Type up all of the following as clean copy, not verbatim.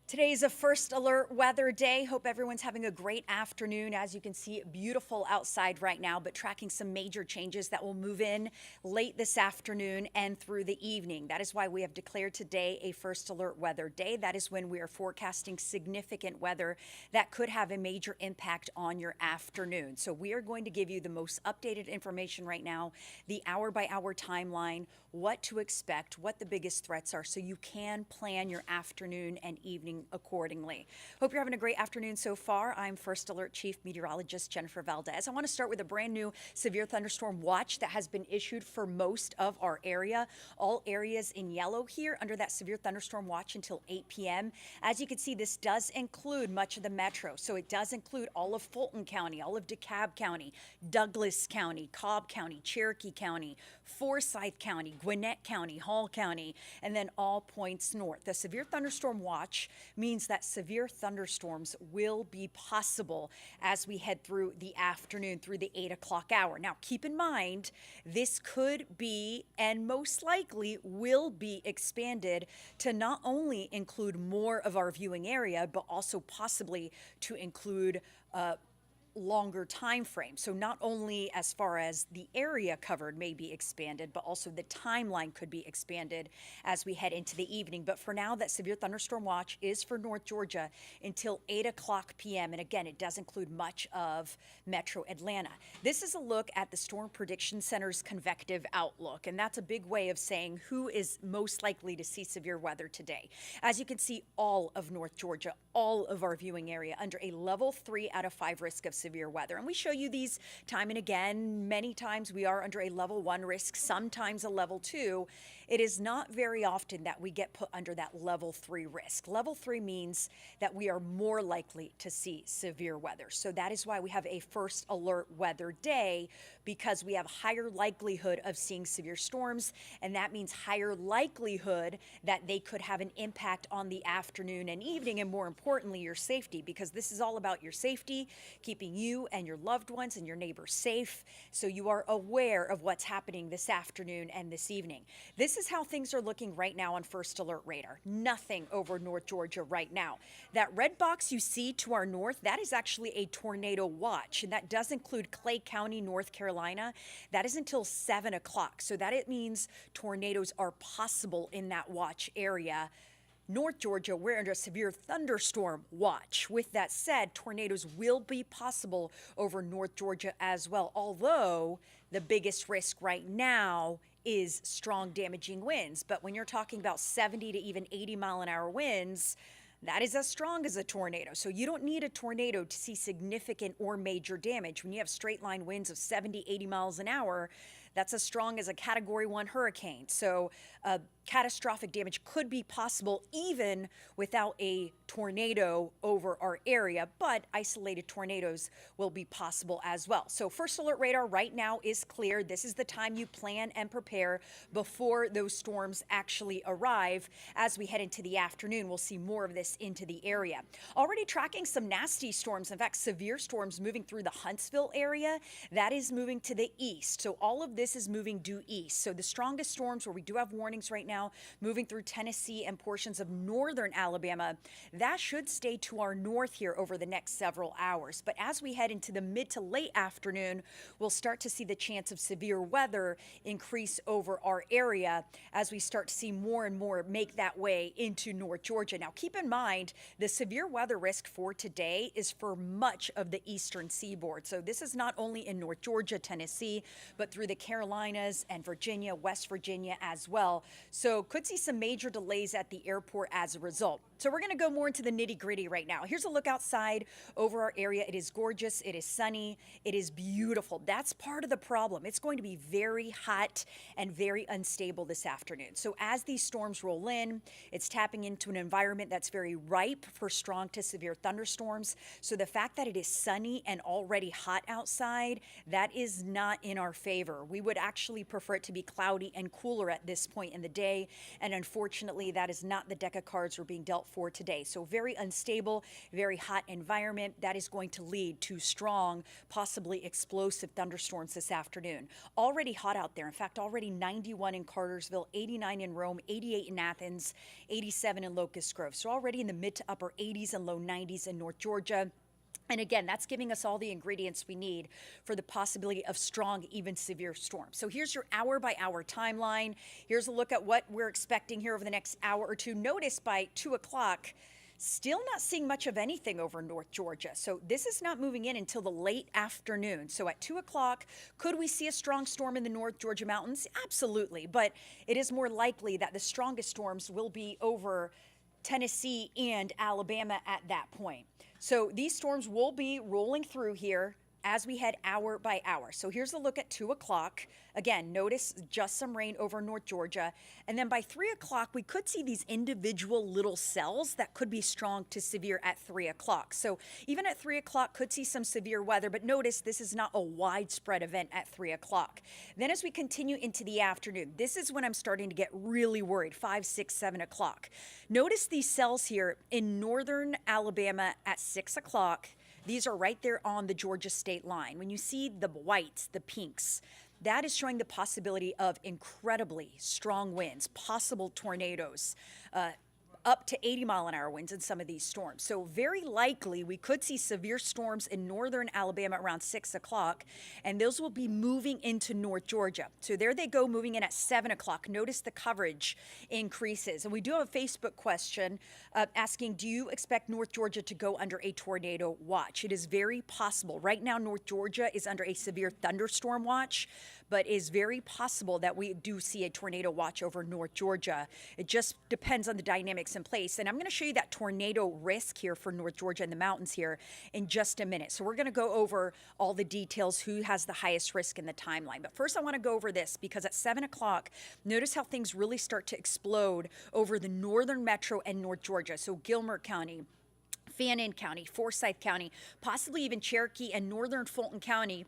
Today's a first alert weather day. Hope everyone's having a great afternoon. As you can see, beautiful outside right now, but tracking some major changes that will move in late this afternoon and through the evening. That is why we have declared today a first alert weather day. That is when we are forecasting significant weather that could have a major impact on your afternoon. So we are going to give you the most updated information right now, the hour by hour timeline, what to expect, what the biggest threats are, so you can plan your afternoon and evening accordingly. Hope you're having a great afternoon so far. I'm First Alert Chief Meteorologist Jennifer Valdez. I want to start with a brand new severe thunderstorm watch that has been issued for most of our area. All areas in yellow here under that severe thunderstorm watch until 8 p.m. As you can see, this does include much of the metro. So it does include all of Fulton County, all of DeKalb County, Douglas County, Cobb County, Cherokee County, Forsyth County, Gwinnett County, Hall County, and then all points north. The severe thunderstorm watch means that severe thunderstorms will be possible as we head through the afternoon, through the 8 o'clock hour. Now, keep in mind, this could be and most likely will be expanded to not only include more of our viewing area, but also possibly to include longer time frame. So not only as far as the area covered may be expanded, but also the timeline could be expanded as we head into the evening. But for now, that severe thunderstorm watch is for North Georgia until 8 o'clock p.m. And again, it does include much of metro Atlanta. This is a look at the Storm Prediction Center's convective outlook, and that's a big way of saying who is most likely to see severe weather today. As you can see, all of North Georgia, all of our viewing area under a level 3 out of 5 risk of severe weather. And we show you these time and again. Many times we are under a level 1 risk, sometimes a level 2. It is not very often that we get put under that level 3 risk. Level 3 means that we are more likely to see severe weather. So that is why we have a first alert weather day, because we have higher likelihood of seeing severe storms, and that means higher likelihood that they could have an impact on the afternoon and evening, and more importantly, your safety, because this is all about your safety, keeping you and your loved ones and your neighbors safe, so you are aware of what's happening this afternoon and this evening. This is how things are looking right now on First Alert radar. Nothing over North Georgia right now. That red box you see to our north, that is actually a tornado watch, and that does include Clay County, North Carolina. That is until 7 o'clock, so that it means tornadoes are possible in that watch area. North Georgia, we're under a severe thunderstorm watch. With that said, tornadoes will be possible over North Georgia as well, although the biggest risk right now is strong damaging winds. But when you're talking about 70 to even 80 mile an hour winds, that is as strong as a tornado. So you don't need a tornado to see significant or major damage. When you have straight line winds of 70, 80 miles an hour, that's as strong as a Category 1 hurricane. So catastrophic damage could be possible even without a tornado over our area, but isolated tornadoes will be possible as well. So first alert radar right now is clear. This is the time you plan and prepare before those storms actually arrive. As we head into the afternoon, we'll see more of this into the area. Already tracking some nasty storms, in fact, severe storms moving through the Huntsville area. That is moving to the east. So all of this is moving due east. So the strongest storms, where we do have warnings right now, moving through Tennessee and portions of northern Alabama, that should stay to our north here over the next several hours. But as we head into the mid to late afternoon, we'll start to see the chance of severe weather increase over our area as we start to see more and more make that way into North Georgia. Now, keep in mind, the severe weather risk for today is for much of the eastern seaboard. So this is not only in North Georgia, Tennessee, but through the Carolinas and Virginia, West Virginia as well. So could see some major delays at the airport as a result. So we're going to go more into the nitty-gritty right now. Here's a look outside over our area. It is gorgeous. It is sunny. It is beautiful. That's part of the problem. It's going to be very hot and very unstable this afternoon. So as these storms roll in, it's tapping into an environment that's very ripe for strong to severe thunderstorms. So the fact that it is sunny and already hot outside, that is not in our favor. We would actually prefer it to be cloudy and cooler at this point in the day. And unfortunately, that is not the deck of cards we're being dealt for today. So very unstable, very hot environment. That is going to lead to strong, possibly explosive thunderstorms this afternoon. Already hot out there. In fact, already 91 in Cartersville, 89 in Rome, 88 in Athens, 87 in Locust Grove. So already in the mid to upper 80s and low 90s in North Georgia. And again, that's giving us all the ingredients we need for the possibility of strong, even severe storms. So here's your hour-by-hour timeline. Here's a look at what we're expecting here over the next hour or two. Notice by 2 o'clock, still not seeing much of anything over North Georgia. So this is not moving in until the late afternoon. So at 2 o'clock, could we see a strong storm in the North Georgia mountains? Absolutely. But it is more likely that the strongest storms will be over Tennessee and Alabama at that point. So these storms will be rolling through here as we head hour by hour. So here's a look at 2 o'clock. Again, notice just some rain over North Georgia. And then by 3 o'clock, we could see these individual little cells that could be strong to severe at 3 o'clock. So even at 3 o'clock, could see some severe weather. But notice this is not a widespread event at 3 o'clock. Then as we continue into the afternoon, this is when I'm starting to get really worried, 5, 6, 7 o'clock. Notice these cells here in northern Alabama at 6 o'clock. These are right there on the Georgia state line. When you see the whites, the pinks, that is showing the possibility of incredibly strong winds, possible tornadoes, up to 80-mile-an-hour winds in some of these storms. So very likely we could see severe storms in northern Alabama around 6 o'clock, and those will be moving into North Georgia. So there they go, moving in at 7 o'clock. Notice the coverage increases. And we do have a Facebook question asking, do you expect North Georgia to go under a tornado watch? It is very possible. Right now, North Georgia is under a severe thunderstorm watch, but it is very possible that we do see a tornado watch over North Georgia. It just depends on the dynamics in place. And I'm going to show you that tornado risk here for North Georgia and the mountains here in just a minute. So we're going to go over all the details, who has the highest risk in the timeline. But first I want to go over this because at 7 o'clock, notice how things really start to explode over the northern metro and North Georgia. So Gilmer County, Fannin County, Forsyth County, possibly even Cherokee and northern Fulton County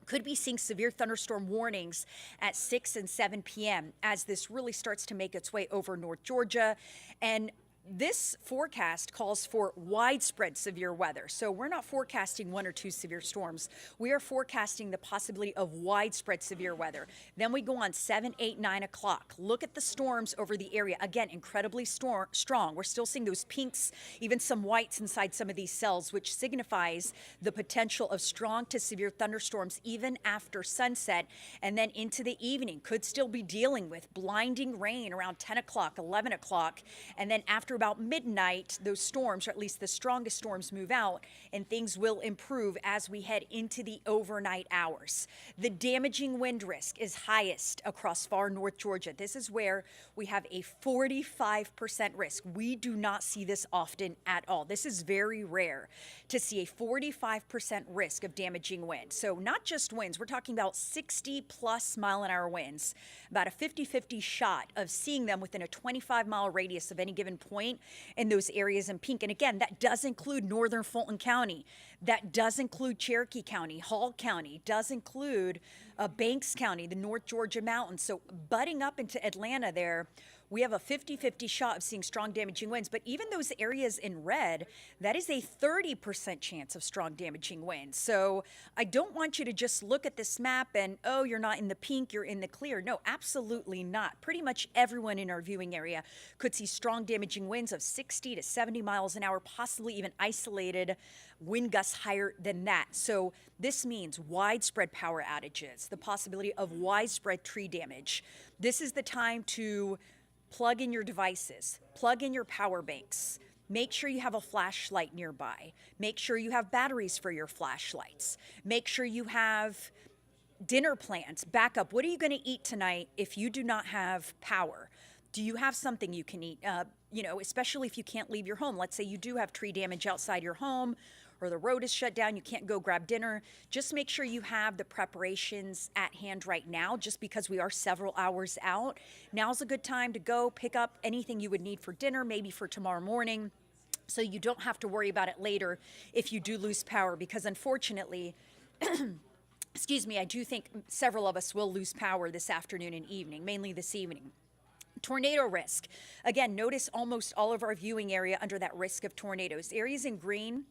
could be seeing severe thunderstorm warnings at 6 and 7 p.m. as this really starts to make its way over North Georgia. And this forecast calls for widespread severe weather. So we're not forecasting 1 or 2 severe storms. We are forecasting the possibility of widespread severe weather. Then we go on 7, 8, 9 o'clock. Look at the storms over the area. Again, incredibly strong. We're still seeing those pinks, even some whites inside some of these cells, which signifies the potential of strong to severe thunderstorms even after sunset and then into the evening. Could still be dealing with blinding rain around 10 o'clock, 11 o'clock, and then after about midnight, those storms, or at least the strongest storms, move out, and things will improve as we head into the overnight hours. The damaging wind risk is highest across far North Georgia. This is where we have a 45% risk. We do not see this often at all. This is very rare to see a 45% risk of damaging wind. So not just winds, we're talking about 60+ mile-an-hour winds, about a 50-50 shot of seeing them within a 25-mile radius of any given point in those areas in pink. And again, that does include northern Fulton County. That does include Cherokee County, Hall County, does include Banks County, the North Georgia mountains. So butting up into Atlanta there, we have a 50-50 shot of seeing strong damaging winds. But even those areas in red, that is a 30% chance of strong damaging winds. So I don't want you to just look at this map and, oh, you're not in the pink, you're in the clear. No, absolutely not. Pretty much everyone in our viewing area could see strong damaging winds of 60 to 70 miles an hour, possibly even isolated wind gusts higher than that. So this means widespread power outages, the possibility of widespread tree damage. This is the time to plug in your devices, plug in your power banks, make sure you have a flashlight nearby, make sure you have batteries for your flashlights, make sure you have dinner plans, backup. What are you going to eat tonight if you do not have power? Do you have something you can eat? Especially if you can't leave your home. Let's say you do have tree damage outside your home, or the road is shut down, you can't go grab dinner. Just make sure you have the preparations at hand right now, just because we are several hours out. Now's a good time to go pick up anything you would need for dinner, maybe for tomorrow morning, so you don't have to worry about it later if you do lose power, because unfortunately, excuse me, I do think several of us will lose power this afternoon and evening, mainly this evening. Tornado risk. Again, notice almost all of our viewing area under that risk of tornadoes. Areas in green,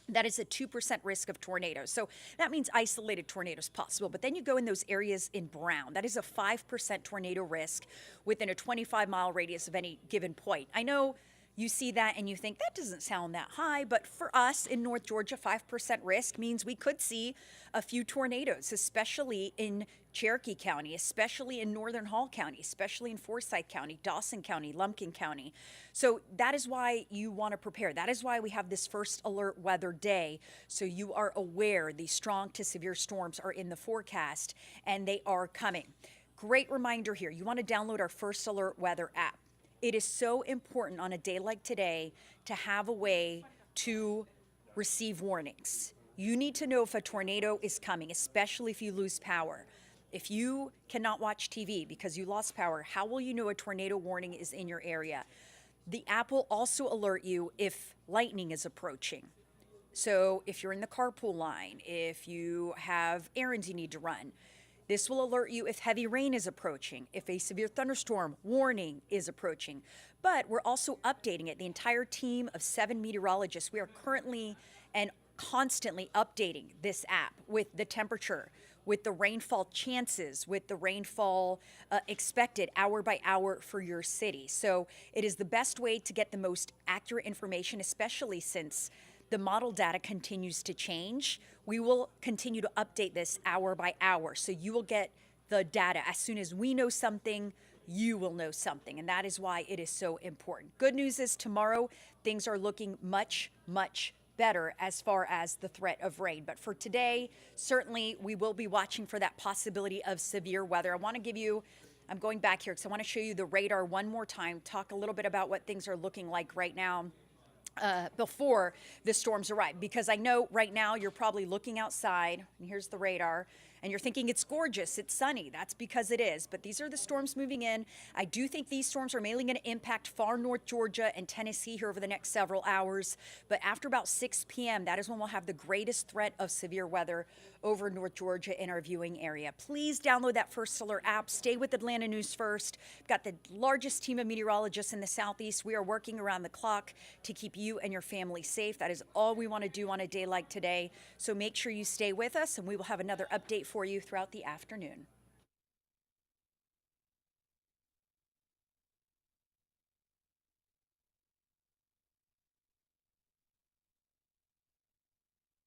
that is a 2% risk of tornadoes. So that means isolated tornadoes possible. But then you go in those areas in brown. That is a 5% tornado risk within a 25-mile radius of any given point. I know you see that and you think that doesn't sound that high, but for us in North Georgia, 5% risk means we could see a few tornadoes, especially in Cherokee County, especially in Northern Hall County, especially in Forsyth County, Dawson County, Lumpkin County. So that is why you want to prepare. That is why we have this first alert weather day, so you are aware these strong to severe storms are in the forecast and they are coming. Great reminder here. You want to download our first alert weather app. It is so important on a day like today to have a way to receive warnings. You need to know if a tornado is coming, especially if you lose power. If you cannot watch TV because you lost power, how will you know a tornado warning is in your area? The app will also alert you if lightning is approaching. So if you're in the carpool line, if you have errands you need to run, this will alert you if heavy rain is approaching, if a severe thunderstorm warning is approaching. But we're also updating it. The entire team of 7 meteorologists, we are currently and constantly updating this app with the temperature, with the rainfall chances, with the rainfall expected hour by hour for your city. So it is the best way to get the most accurate information, especially since the model data continues to change. We will continue to update this hour by hour. So you will get the data. As soon as we know something, you will know something. And that is why it is so important. Good news is tomorrow, things are looking much, much better as far as the threat of rain. But for today, certainly we will be watching for that possibility of severe weather. I want to give you, I'm going back here because I want to show you the radar one more time, talk a little bit about what things are looking like right now before the storms arrive, because I know right now you're probably looking outside and here's the radar and you're thinking it's gorgeous, it's sunny. That's because it is, but these are the storms moving in. I do think these storms are mainly going to impact far north Georgia and Tennessee here over the next several hours, but after about 6 p.m. that is when we'll have the greatest threat of severe weather over North Georgia in our viewing area. Please download that First Alert app. Stay with Atlanta News First. We've got the largest team of meteorologists in the Southeast. We are working around the clock to keep you and your family safe. That is all we want to do on a day like today. So make sure you stay with us, and we will have another update for you throughout the afternoon.